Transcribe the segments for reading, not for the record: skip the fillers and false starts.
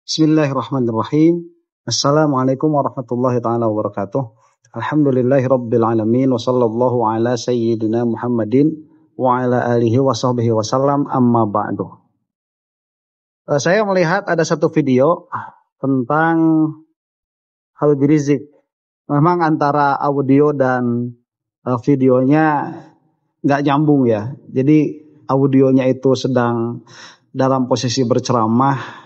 Bismillahirrahmanirrahim. Assalamualaikum warahmatullahi taala wabarakatuh. Alhamdulillahirabbil alamin wa sallallahu ala sayyidina Muhammadin wa ala alihi wa sahbihi wasallam, amma ba'du. Saya melihat ada satu video tentang Habib Rizik. Memang antara audio dan videonya nggak nyambung ya. Jadi audionya itu sedang dalam posisi berceramah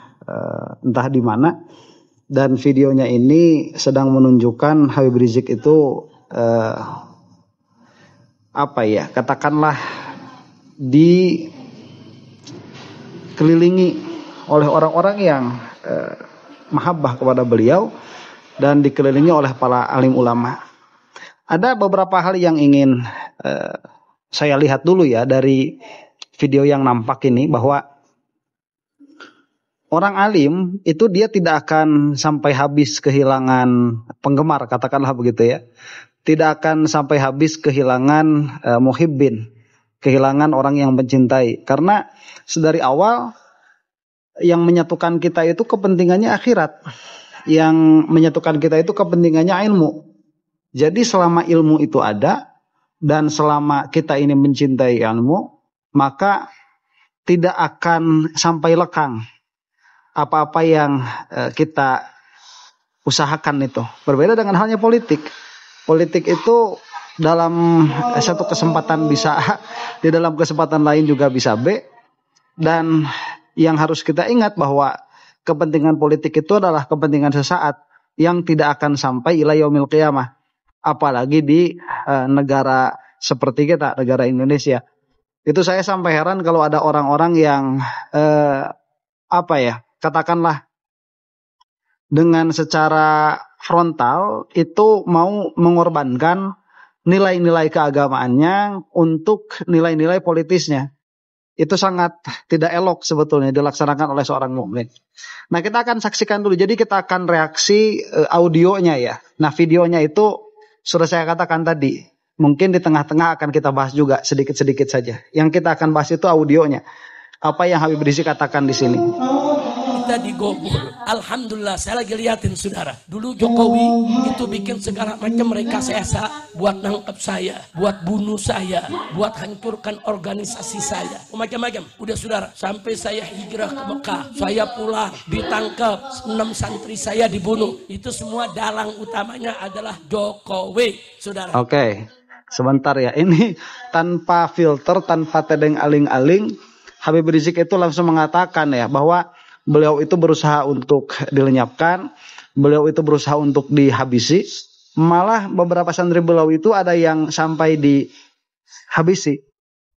entah di mana, dan videonya ini sedang menunjukkan Habib Rizik itu katakanlah dikelilingi oleh orang-orang yang mahabbah kepada beliau dan dikelilingi oleh para alim ulama. Ada beberapa hal yang ingin saya lihat dulu ya dari video yang nampak ini, bahwa orang alim itu dia tidak akan sampai habis kehilangan penggemar, katakanlah begitu ya. Tidak akan sampai habis kehilangan muhibbin, kehilangan orang yang mencintai. Karena sedari awal yang menyatukan kita itu kepentingannya akhirat. Yang menyatukan kita itu kepentingannya ilmu. Jadi selama ilmu itu ada dan selama kita ini mencintai ilmu, maka tidak akan sampai lekang apa-apa yang kita usahakan itu. Berbeda dengan halnya politik. Politik itu dalam satu kesempatan bisa A, di dalam kesempatan lain juga bisa B. Dan yang harus kita ingat bahwa kepentingan politik itu adalah kepentingan sesaat yang tidak akan sampai ila yaumil qiyamah. Apalagi di negara seperti kita, negara Indonesia. Itu saya sampai heran kalau ada orang-orang yang katakanlah dengan secara frontal itu mau mengorbankan nilai-nilai keagamaannya untuk nilai-nilai politisnya. Itu sangat tidak elok sebetulnya dilaksanakan oleh seorang mukmin. Nah, kita akan saksikan dulu. Jadi kita akan reaksi audionya ya. Nah, videonya itu sudah saya katakan tadi. Mungkin di tengah-tengah akan kita bahas juga sedikit-sedikit saja. Yang kita akan bahas itu audionya. Apa yang Habib Rizik katakan di sini. Kita digobur. Alhamdulillah, saya lagi liatin saudara. Dulu Jokowi itu bikin segala macam rekayasa buat nangkep saya, buat bunuh saya, buat hancurkan organisasi saya. Macam-macam. Udah saudara, sampai saya hijrah ke Mekah, saya pulang, ditangkap, 6 santri saya dibunuh. Itu semua dalang utamanya adalah Jokowi, saudara. Oke, sebentar ya. Ini tanpa filter, tanpa tedeng aling-aling, Habib Rizik itu langsung mengatakan ya bahwa beliau itu berusaha untuk dilenyapkan, beliau itu berusaha untuk dihabisi. Malah beberapa santri beliau itu ada yang sampai dihabisi.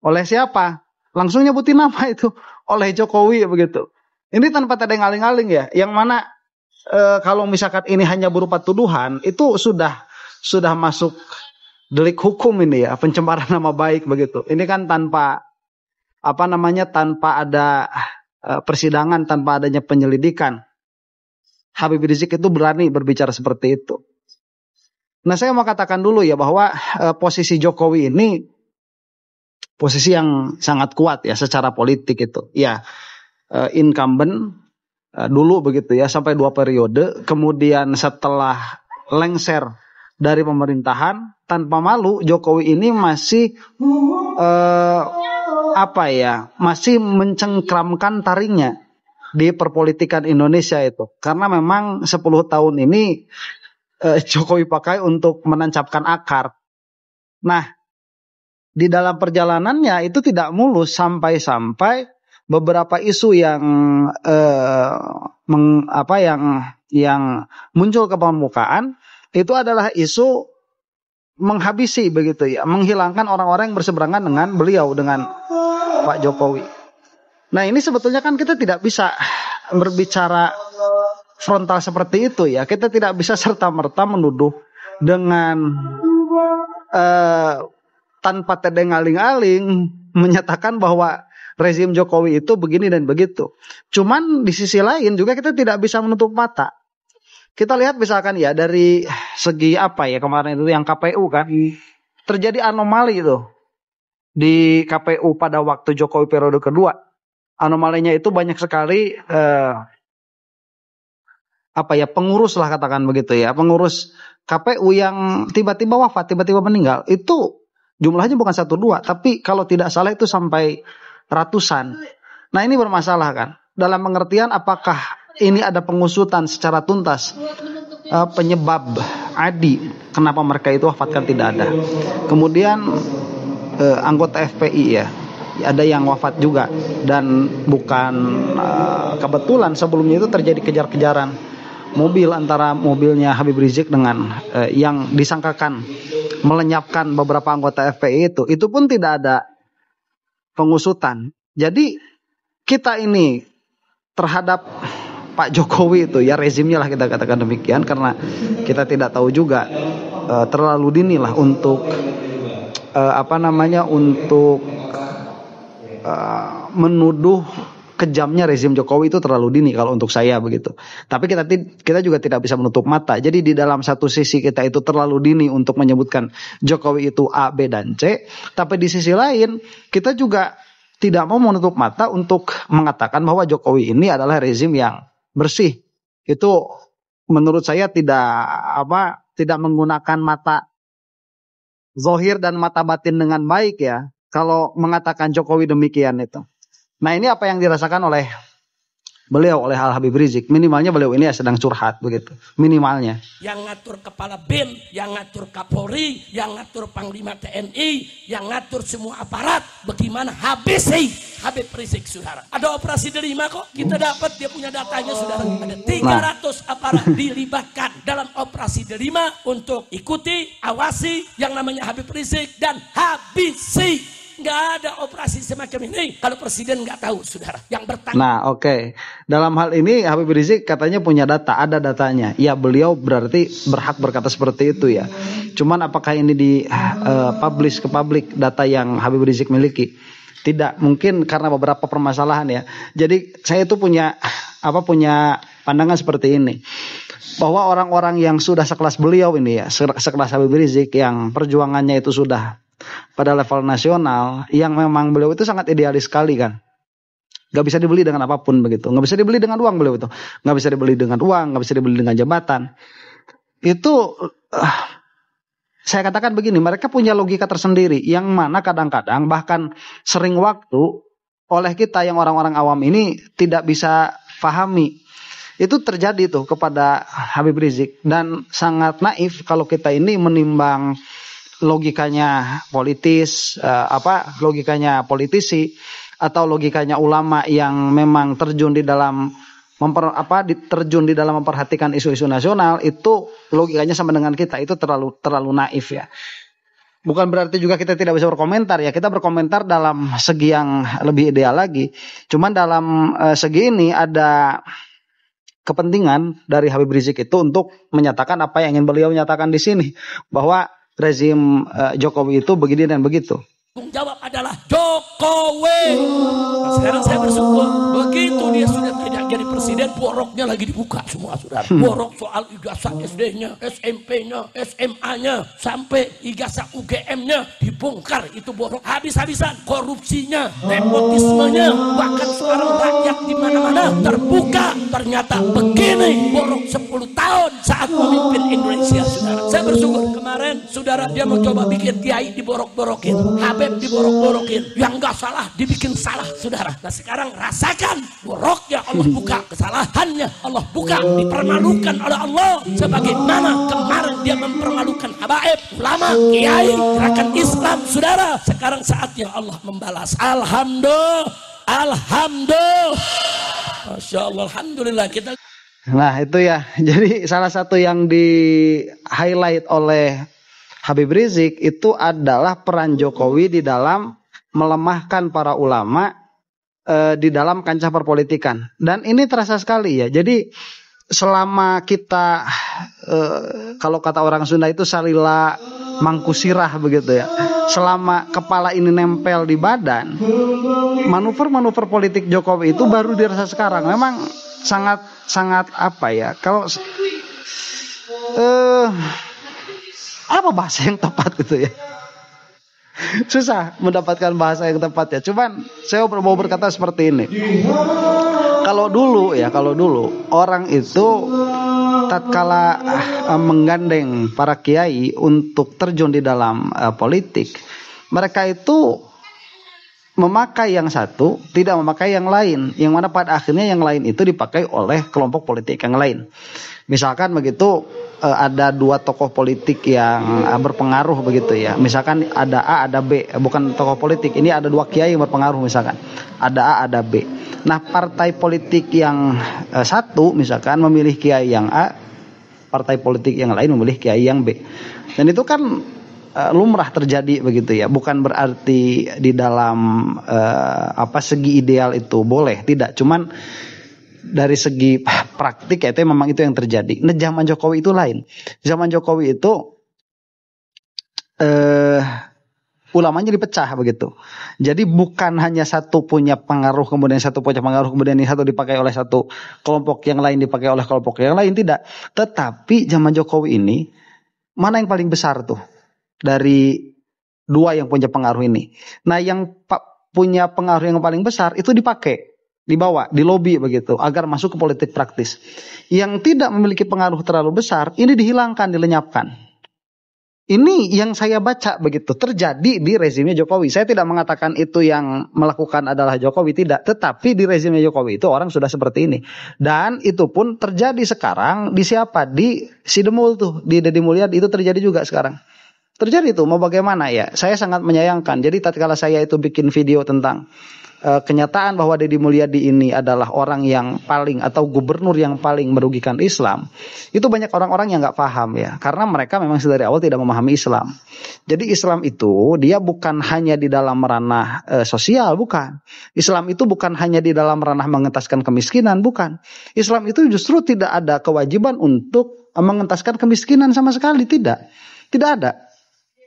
Oleh siapa? Langsung nyebutin nama itu, oleh Jokowi begitu. Ini tanpa tedeng aling-aling ya, yang mana kalau misalkan ini hanya berupa tuduhan, itu sudah masuk delik hukum ini ya, pencemaran nama baik begitu. Ini kan tanpa ada persidangan, tanpa adanya penyelidikan. Habib Rizik itu berani berbicara seperti itu. Nah, saya mau katakan dulu ya bahwa posisi Jokowi ini posisi yang sangat kuat ya secara politik itu. Ya, incumbent dulu begitu ya sampai 2 periode, kemudian setelah lengser dari pemerintahan tanpa malu, Jokowi ini masih masih mencengkramkan taringnya di perpolitikan Indonesia itu. Karena memang 10 tahun ini Jokowi pakai untuk menancapkan akar. Nah, di dalam perjalanannya itu tidak mulus sampai beberapa isu yang yang muncul ke permukaan itu adalah isu menghabisi begitu ya, menghilangkan orang-orang yang berseberangan dengan beliau, dengan Pak Jokowi. Nah, ini sebetulnya kan kita tidak bisa berbicara frontal seperti itu ya. Kita tidak bisa serta-merta menuduh dengan tanpa tedeng aling-aling menyatakan bahwa rezim Jokowi itu begini dan begitu. Cuman di sisi lain juga kita tidak bisa menutup mata. Kita lihat misalkan ya dari segi kemarin itu yang KPU kan terjadi anomali itu di KPU pada waktu Jokowi periode kedua. Anomalinya itu banyak sekali pengurus lah katakan begitu ya, pengurus KPU yang tiba-tiba wafat, tiba-tiba meninggal, itu jumlahnya bukan 1-2, tapi kalau tidak salah itu sampai ratusan. Nah ini bermasalah kan, dalam pengertian apakah ini ada pengusutan secara tuntas penyebab adi kenapa mereka itu wafat, kan tidak ada. Kemudian anggota FPI ya, ada yang wafat juga, dan bukan kebetulan sebelumnya itu terjadi kejar-kejaran mobil antara mobilnya Habib Rizik dengan yang disangkakan melenyapkan beberapa anggota FPI itu pun tidak ada pengusutan. Jadi kita ini terhadap Pak Jokowi itu ya, rezimnya lah kita katakan demikian, karena kita tidak tahu juga terlalu dini lah untuk untuk menuduh kejamnya rezim Jokowi itu terlalu dini kalau untuk saya begitu. Tapi kita juga tidak bisa menutup mata. Jadi di dalam satu sisi kita itu terlalu dini untuk menyebutkan Jokowi itu A, B, dan C. Tapi di sisi lain kita juga tidak mau menutup mata untuk mengatakan bahwa Jokowi ini adalah rezim yang bersih. Itu menurut saya tidak menggunakan mata zahir dan mata batin dengan baik ya, kalau mengatakan Jokowi demikian itu. Nah ini apa yang dirasakan oleh beliau, oleh Al Habib Rizik. Minimalnya beliau ini sedang curhat begitu, minimalnya. Yang ngatur kepala BIN, yang ngatur Kapolri, yang ngatur Panglima TNI, yang ngatur semua aparat, bagaimana habis Habib Rizik, saudara. Ada operasi Delima kok, kita dapat dia punya datanya, saudara. Ada 300 aparat dilibatkan dalam operasi Delima untuk ikuti, awasi yang namanya Habib Rizik dan habisi. Nggak ada operasi semacam ini kalau presiden nggak tahu, saudara. Yang bertanggung. Nah, oke. Dalam hal ini Habib Rizik katanya punya data, ada datanya. Ya, beliau berarti berhak berkata seperti itu ya. Cuman apakah ini publish ke publik data yang Habib Rizik miliki? Tidak, mungkin karena beberapa permasalahan ya. Jadi saya itu punya pandangan seperti ini. Bahwa orang-orang yang sudah sekelas beliau ini ya, sekelas Habib Rizik yang perjuangannya itu sudah pada level nasional, yang memang beliau itu sangat idealis sekali kan, nggak bisa dibeli dengan apapun begitu, nggak bisa dibeli dengan uang, beliau itu nggak bisa dibeli dengan uang, nggak bisa dibeli dengan jabatan. Itu saya katakan begini, mereka punya logika tersendiri yang mana kadang-kadang bahkan sering waktu oleh kita yang orang-orang awam ini tidak bisa pahami. Itu terjadi tuh kepada Habib Rizik, dan sangat naif kalau kita ini menimbang logikanya logikanya politisi atau logikanya ulama yang memang terjun di dalam memperhatikan isu-isu nasional. Itu logikanya sama dengan kita, itu terlalu naif ya. Bukan berarti juga kita tidak bisa berkomentar ya, kita berkomentar dalam segi yang lebih ideal lagi. Cuman dalam segi ini ada kepentingan dari Habib Rizik itu untuk menyatakan apa yang ingin beliau nyatakan di sini, bahwa rezim Jokowi itu begini dan begitu. Tanggung jawab adalah Jokowi. Nah, sekarang saya bersyukur begitu dia sudah tidak jadi presiden, boroknya lagi dibuka semua, saudara. Borok soal ijazah SD-nya, SMP-nya, SMA-nya, sampai ijazah UGM-nya dibongkar. Itu borok habis-habisan. Korupsinya, nepotismenya, bahkan sekarang rakyat di mana-mana terbuka. Ternyata begini borok 10 tahun saat memimpin Indonesia, saudara. Saya bersyukur kemarin, saudara, dia mau coba bikin kiai diborok-borokin, Habib diborok-borokin, yang gak salah dibikin salah, saudara. Nah sekarang rasakan boroknya Allah buka, kesalahannya Allah buka, dipermalukan oleh Allah sebagaimana kemarin dia mempermalukan habaib, ulama, kiai, gerakan Islam, saudara. Sekarang saatnya Allah membalas. Alhamdulillah, Masya Allah, alhamdulillah kita. Nah itu ya, jadi salah satu yang di highlight oleh Habib Rizik itu adalah peran Jokowi di dalam melemahkan para ulama di dalam kancah perpolitikan. Dan ini terasa sekali ya. Jadi selama kita kalau kata orang Sunda itu salila mangkusirah begitu ya. Selama kepala ini nempel di badan, manuver-manuver politik Jokowi itu baru dirasa sekarang. Memang sangat apa ya? Kalau apa bahasa yang tepat gitu ya? Susah mendapatkan bahasa yang tepat ya. Cuman saya mau berkata seperti ini. Kalau dulu orang itu tatkala menggandeng para kiai untuk terjun di dalam politik, mereka itu memakai yang satu, tidak memakai yang lain, yang mana pada akhirnya yang lain itu dipakai oleh kelompok politik yang lain. Misalkan begitu, ada dua tokoh politik yang berpengaruh begitu ya. Misalkan ada A, ada B, bukan tokoh politik, ini ada dua kiai yang berpengaruh misalkan. Ada A, ada B. Nah, partai politik yang satu misalkan memilih kiai yang A, partai politik yang lain memilih kiai yang B. Dan itu kan lumrah terjadi begitu ya, bukan berarti di dalam segi ideal itu boleh, tidak, cuman dari segi praktik ya itu memang itu yang terjadi. Nah, zaman Jokowi itu lain. Zaman Jokowi itu ulamanya dipecah begitu. Jadi bukan hanya satu punya pengaruh kemudian satu punya pengaruh kemudian ini satu dipakai oleh satu kelompok yang lain dipakai oleh kelompok yang lain, tidak. Tetapi zaman Jokowi ini mana yang paling besar tuh dari dua yang punya pengaruh ini? Nah, yang punya pengaruh yang paling besar itu dipakai, dibawa, dilobi begitu agar masuk ke politik praktis. Yang tidak memiliki pengaruh terlalu besar ini dihilangkan, dilenyapkan. Ini yang saya baca begitu terjadi di rezimnya Jokowi. Saya tidak mengatakan itu yang melakukan adalah Jokowi, tidak. Tetapi di rezimnya Jokowi itu orang sudah seperti ini. Dan itu pun terjadi sekarang di siapa? Di Sidemul tuh, di Deddy Mulyadi itu terjadi juga sekarang. Terjadi itu, mau bagaimana ya? Saya sangat menyayangkan. Jadi tatkala saya itu bikin video tentang kenyataan bahwa Deddy Mulyadi ini adalah orang yang paling atau gubernur yang paling merugikan Islam, itu banyak orang-orang yang nggak paham ya, karena mereka memang dari awal tidak memahami Islam. Jadi Islam itu dia bukan hanya di dalam ranah sosial, bukan. Islam itu bukan hanya di dalam ranah mengentaskan kemiskinan, bukan. Islam itu justru tidak ada kewajiban untuk mengentaskan kemiskinan sama sekali, tidak ada.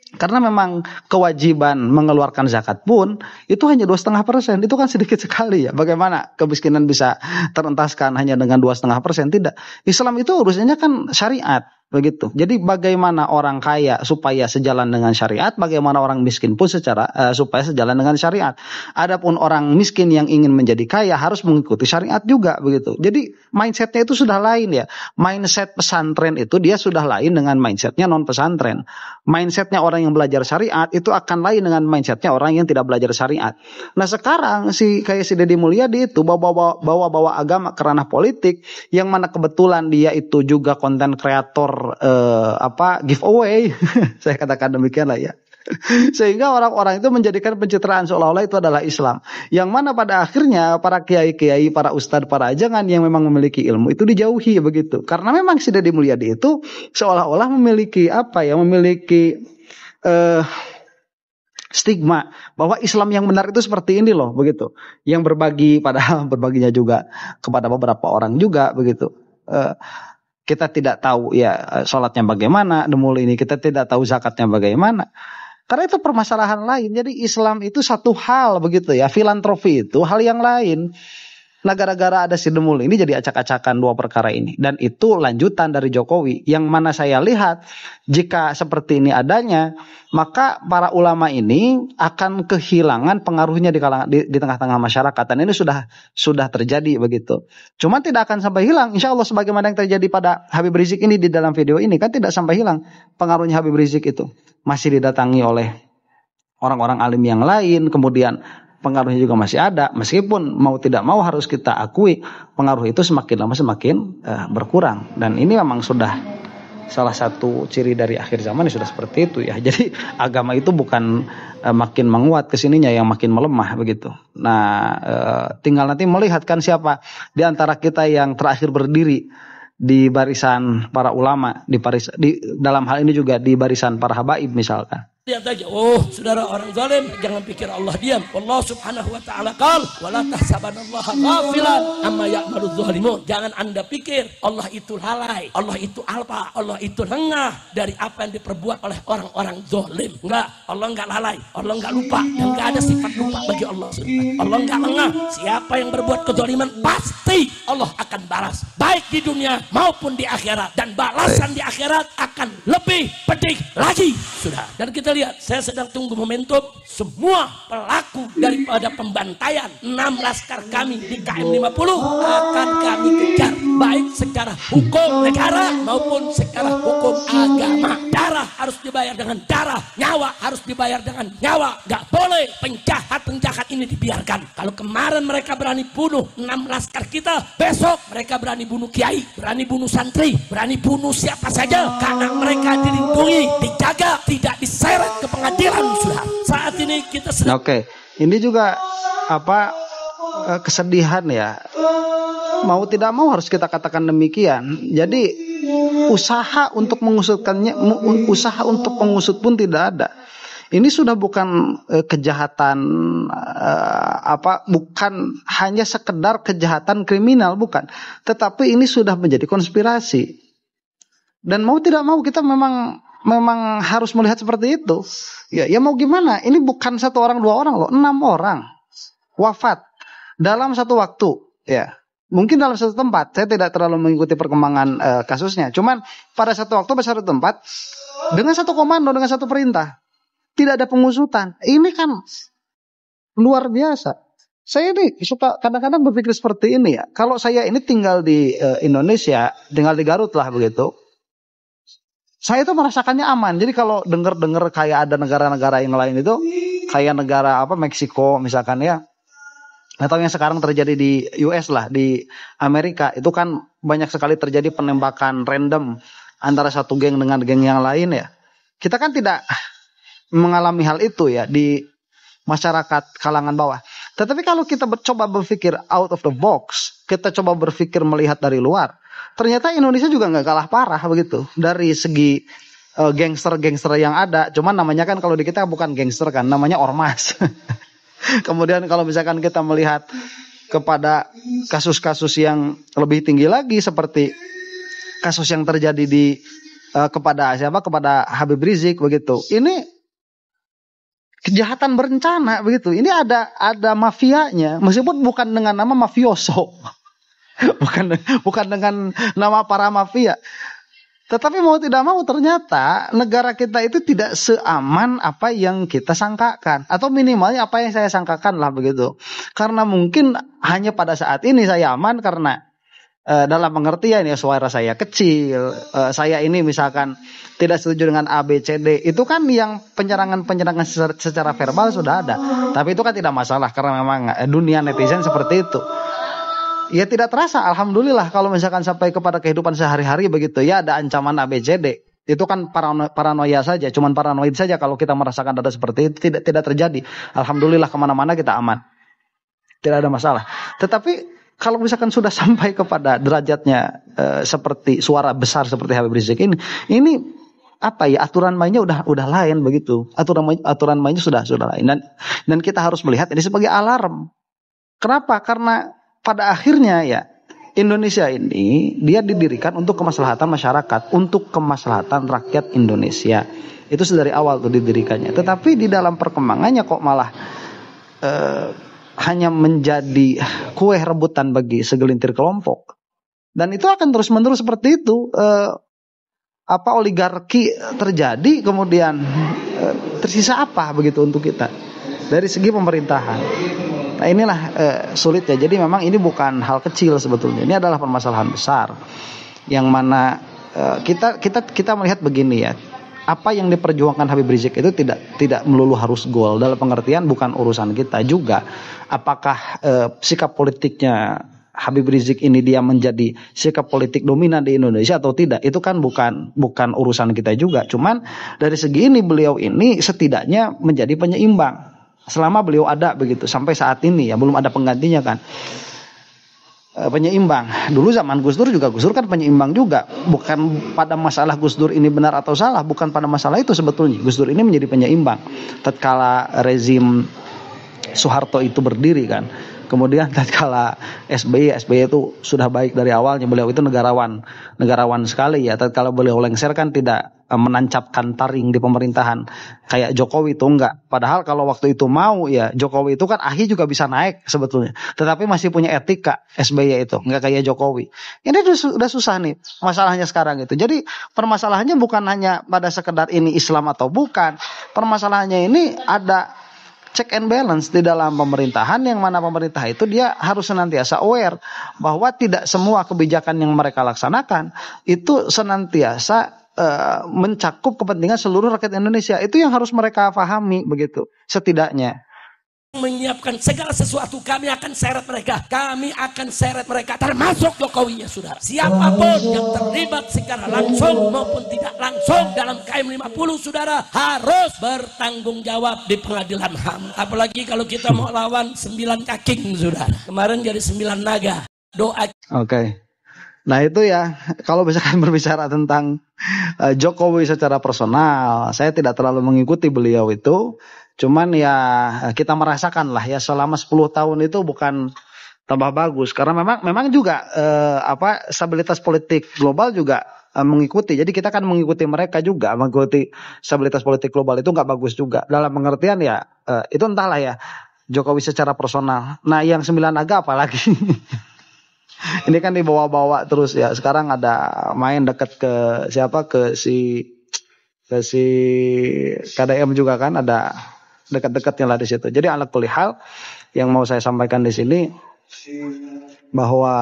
Karena memang kewajiban mengeluarkan zakat pun itu hanya 2,5%, itu kan sedikit sekali ya. Bagaimana kemiskinan bisa terentaskan hanya dengan 2,5%? Tidak. Islam itu urusannya kan syariat begitu. Jadi bagaimana orang kaya supaya sejalan dengan syariat, bagaimana orang miskin pun supaya sejalan dengan syariat. Adapun orang miskin yang ingin menjadi kaya harus mengikuti syariat juga begitu. Jadi mindsetnya itu sudah lain ya. Mindset pesantren itu dia sudah lain dengan mindsetnya non pesantren. Mindsetnya orang yang belajar syariat itu akan lain dengan mindsetnya orang yang tidak belajar syariat. Nah, sekarang si Deddy Mulyadi itu bawa agama ke ranah politik, yang mana kebetulan dia itu juga konten kreator giveaway. Saya katakan demikian lah ya. Sehingga orang-orang itu menjadikan pencitraan seolah-olah itu adalah Islam. Yang mana pada akhirnya para kiai-kiai, para ustadz, para ajangan yang memang memiliki ilmu itu dijauhi begitu. Karena memang si Deddy Mulyadi itu seolah-olah memiliki stigma bahwa Islam yang benar itu seperti ini loh begitu. Yang berbagi, padahal berbaginya juga kepada beberapa orang juga begitu. Kita tidak tahu ya sholatnya bagaimana, demul ini kita tidak tahu zakatnya bagaimana. Karena itu permasalahan lain. Jadi Islam itu satu hal begitu ya, filantropi itu hal yang lain. Nah, gara-gara ada si demul ini jadi acak-acakan dua perkara ini. Dan itu lanjutan dari Jokowi. Yang mana saya lihat jika seperti ini adanya, maka para ulama ini akan kehilangan pengaruhnya di tengah-tengah masyarakat. Dan ini sudah terjadi begitu. Cuma tidak akan sampai hilang. Insya Allah sebagaimana yang terjadi pada Habib Rizik ini di dalam video ini, kan tidak sampai hilang pengaruhnya Habib Rizik itu. Masih didatangi oleh orang-orang alim yang lain, kemudian pengaruhnya juga masih ada, meskipun mau tidak mau harus kita akui pengaruh itu semakin lama semakin berkurang. Dan ini memang sudah salah satu ciri dari akhir zaman sudah seperti itu ya. Jadi agama itu bukan makin menguat kesininya, yang makin melemah begitu. Nah, tinggal nanti melihatkan siapa di antara kita yang terakhir berdiri di barisan para ulama, dalam hal ini juga di barisan para habaib misalkan. Lihat aja, oh saudara, orang zalim jangan pikir Allah diam. Allah subhanahu wa ta'ala qala wala tahsabanallahu ghafilan amma ya'malu dzalimun. Jangan Anda pikir Allah itu lalai, Allah itu alpa, Allah itu lengah dari apa yang diperbuat oleh orang-orang zalim. Enggak, Allah enggak lalai, Allah enggak lupa, dan enggak ada sifat lupa bagi Allah. Allah enggak lengah. Siapa yang berbuat kezaliman pasti Allah akan balas, baik di dunia maupun di akhirat, dan balasan di akhirat akan lebih pedih lagi. Sudah. Dan kita lihat, saya sedang tunggu momentum semua pelaku daripada pembantaian 6 laskar kami di KM 50 akan kami kejar, baik secara hukum negara maupun secara hukum agama. Darah harus dibayar dengan darah, nyawa harus dibayar dengan nyawa. Gak boleh penjahat ini dibiarkan. Kalau kemarin mereka berani bunuh 6 laskar kita, besok mereka berani bunuh kiai, berani bunuh santri, berani bunuh siapa saja, karena mereka dilindungi, dijaga, tidak diseret ke pengadilan. Sudah saat ini kita sedang ini juga kesedihan ya, mau tidak mau harus kita katakan demikian. Jadi usaha untuk mengusutkannya, usaha untuk mengusut pun tidak ada. Ini sudah bukan kejahatan bukan hanya sekedar kejahatan kriminal, bukan, tetapi ini sudah menjadi konspirasi. Dan mau tidak mau kita memang harus melihat seperti itu. Ya mau gimana? Ini bukan 1 orang 2 orang loh, 6 orang wafat dalam satu waktu. Ya, mungkin dalam satu tempat. Saya tidak terlalu mengikuti perkembangan kasusnya. Cuman pada satu waktu, pada satu tempat, dengan satu komando, dengan satu perintah, tidak ada pengusutan. Ini kan luar biasa. Saya ini suka kadang-kadang berpikir seperti ini ya. Kalau saya ini tinggal di Indonesia, tinggal di Garut lah begitu, saya itu merasakannya aman. Jadi kalau dengar kayak ada negara-negara yang lain itu, kayak negara Meksiko misalkan ya, atau yang sekarang terjadi di US lah, di Amerika, itu kan banyak sekali terjadi penembakan random antara satu geng dengan geng yang lain ya. Kita kan tidak mengalami hal itu ya di masyarakat kalangan bawah. Tetapi kalau kita coba berpikir out of the box, kita coba berpikir melihat dari luar, ternyata Indonesia juga nggak kalah parah begitu dari segi gangster-gangster yang ada. Cuman namanya kan kalau di kita bukan gangster kan, namanya ormas. Kemudian kalau misalkan kita melihat kepada kasus-kasus yang lebih tinggi lagi seperti kasus yang terjadi kepada Habib Rizik begitu. Ini kejahatan berencana begitu. Ini ada mafianya, meskipun bukan dengan nama mafioso. bukan dengan nama para mafia. Tetapi mau tidak mau ternyata negara kita itu tidak seaman apa yang kita sangkakan, atau minimalnya apa yang saya sangkakan lah begitu. Karena mungkin hanya pada saat ini saya aman karena dalam pengertian ya suara saya kecil, saya ini misalkan tidak setuju dengan A, B, C, D, itu kan yang penyerangan secara verbal sudah ada. Tapi itu kan tidak masalah karena memang dunia netizen seperti itu. Ya tidak terasa, alhamdulillah kalau misalkan sampai kepada kehidupan sehari-hari begitu ya ada ancaman A, B, C, D. Itu kan paranoia saja, cuman paranoid saja kalau kita merasakan ada seperti itu, tidak terjadi. Alhamdulillah kemana-mana kita aman, tidak ada masalah. Tetapi kalau misalkan sudah sampai kepada derajatnya seperti suara besar seperti Habib Rizik ini aturan mainnya udah lain begitu. Aturan mainnya sudah lain dan kita harus melihat ini sebagai alarm. Kenapa? Karena pada akhirnya ya Indonesia ini dia didirikan untuk kemaslahatan masyarakat, untuk kemaslahatan rakyat Indonesia. Itu dari awal tuh didirikannya. Tetapi di dalam perkembangannya kok malah hanya menjadi kue rebutan bagi segelintir kelompok. Dan itu akan terus-menerus seperti itu. Oligarki terjadi, kemudian tersisa apa begitu untuk kita dari segi pemerintahan. Nah inilah sulit ya. Jadi memang ini bukan hal kecil sebetulnya. Ini adalah permasalahan besar yang mana kita melihat begini ya. Apa yang diperjuangkan Habib Rizik itu tidak melulu harus gol, dalam pengertian bukan urusan kita juga. Apakah sikap politiknya Habib Rizik ini dia menjadi sikap politik dominan di Indonesia atau tidak, itu kan bukan urusan kita juga. Cuman dari segi ini beliau ini setidaknya menjadi penyeimbang selama beliau ada begitu sampai saat ini ya, belum ada penggantinya kan. Penyeimbang. Dulu zaman Gus Dur juga, Gus Dur kan penyeimbang juga. Bukan pada masalah Gus Dur ini benar atau salah, bukan pada masalah itu sebetulnya. Gus Dur ini menjadi penyeimbang tatkala rezim Soeharto itu berdiri kan. Kemudian tatkala SBY itu sudah baik dari awalnya, beliau itu negarawan sekali ya. Tatkala beliau lengser kan tidak menancapkan taring di pemerintahan kayak Jokowi itu enggak. Padahal kalau waktu itu mau ya Jokowi itu kan akhir juga bisa naik sebetulnya. Tetapi masih punya etika SBY itu, enggak kayak Jokowi. Ini udah susah nih masalahnya sekarang itu. Jadi permasalahannya bukan hanya pada sekedar ini Islam atau bukan. Permasalahannya ini ada check and balance di dalam pemerintahan, yang mana pemerintah itu dia harus senantiasa aware bahwa tidak semua kebijakan yang mereka laksanakan itu senantiasa mencakup kepentingan seluruh rakyat Indonesia. Itu yang harus mereka pahami begitu setidaknya. Menyiapkan segala sesuatu, kami akan seret mereka termasuk Jokowi ya saudara. Siapapun yang terlibat secara langsung maupun tidak langsung dalam KM50 saudara harus bertanggung jawab di pengadilan HAM. Apalagi kalau kita mau lawan 9 cacing saudara, kemarin jadi 9 naga. Doa. Oke. Nah itu ya, kalau misalkan berbicara tentang Jokowi secara personal, saya tidak terlalu mengikuti beliau itu. Cuman ya kita merasakan lah ya selama 10 tahun itu bukan tambah bagus. Karena memang juga stabilitas politik global juga mengikuti. Jadi kita kan mengikuti mereka juga, mengikuti stabilitas politik global itu nggak bagus juga. Dalam pengertian ya itu entahlah ya Jokowi secara personal. Nah yang 9 naga apalagi. Ini kan dibawa-bawa terus ya. Sekarang ada main dekat ke si KDM juga kan, ada dekat-dekatnya lah di situ. Jadi ala kulli hal yang mau saya sampaikan di sini bahwa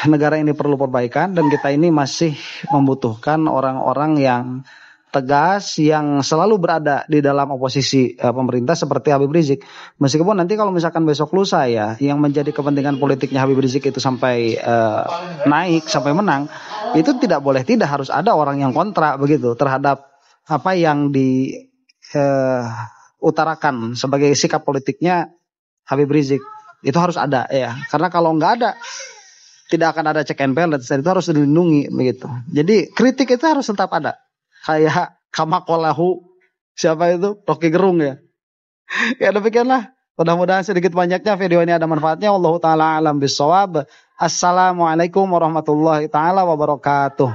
negara ini perlu perbaikan dan kita ini masih membutuhkan orang-orang yang tegas, yang selalu berada di dalam oposisi pemerintah seperti Habib Rizik. Meskipun nanti kalau misalkan besok lusa ya, yang menjadi kepentingan politiknya Habib Rizik itu sampai naik, sampai menang, itu tidak harus ada orang yang kontra begitu terhadap apa yang diutarakan sebagai sikap politiknya Habib Rizik. Itu harus ada ya, karena kalau nggak ada tidak akan ada check and balance, dan itu harus dilindungi begitu. Jadi kritik itu harus tetap ada. Kayak kamakolahu, siapa itu? Rocky Gerung ya. Ya demikianlah. Mudah-mudahan sedikit banyaknya video ini ada manfaatnya. Wallahu ta'ala alam bisawab. Assalamualaikum warahmatullahi ta'ala wabarakatuh.